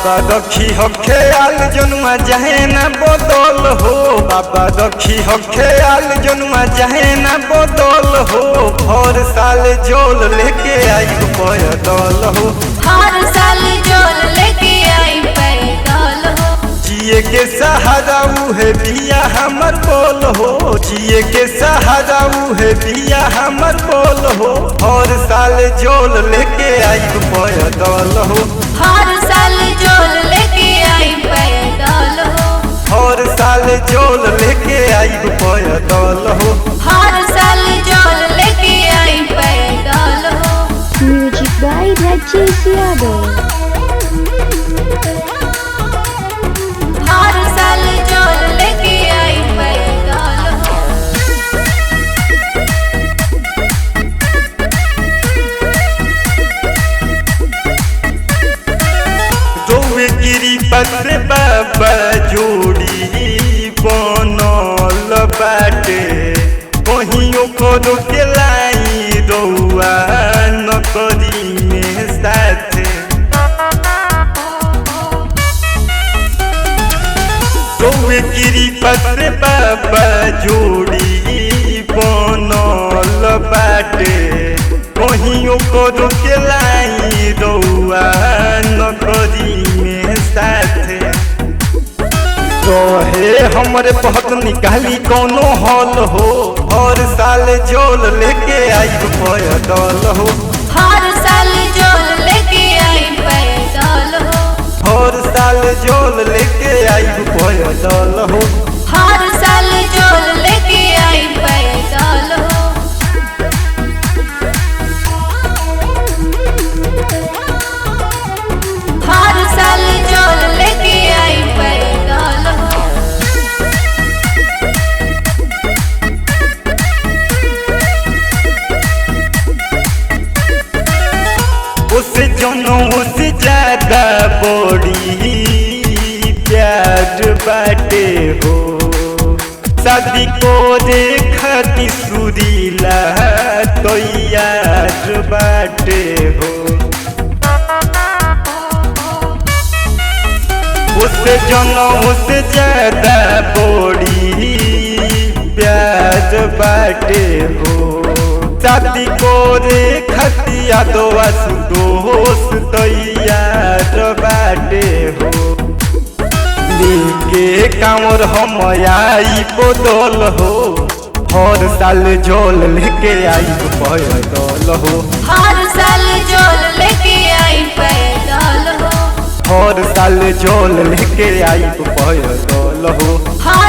बाबा रखी हो ख्याल जनुआ जाहे न बदल हो। बाबा रखी हो ख्याल जनुआ जाहे न बदल हो। हर साल जोल लेके आई पैदल हो। हर साल जोल लेके आई पैदल हो। जिए के सहारा है बिया हमर बोल हो। जिए के सहारा है बिया हमर बोल हो। हर साल जोल लेके आई पैदल हो। हर साल जोल लेके आई पैदल हो। हर साल जोल लेके आई पैदल हो। हर साल जोल लेके आई पैदल हो। Music by Rajesh Yadav. हर साल जोल लेके आई पैदल हो। दौए गिरी पत्र बाबा जोड़ी बनल बाटे। कहियो करो के लाई रउआ नकरी में साथे। दौए गिरी पत्र बाबा जोड़ी बनल बाटे। कहियो करो के लाई रउआ नकरी में साथे। रहे हमरे पहत निकाली कोनो हल हो। हर साल जोल लेके आई पैदल हो। हर साल जोल लेके आई पैदल हो। हर साल जोल लेके आई पैदल हो। हर साल जोल लेके आई पैदल हो। हर साल जोल लेके आई पैदल हो। उससे जनों से ज्यादा बड़ी प्यार बाटे हो। शादी को देखती सुरीला तैयार बाटे हो। उससे जनों से ज्यादा बड़ी प्यार बाटे हो। शादी को देखतिया दोस्त तैयार बाटे हो। लेके कांवर हम आई बदल हो। हर साल जोल लेके आई पैदल हो। हर साल जोल लेके आई पैदल हो। हर साल जोल लेके आई पैदल हो। हर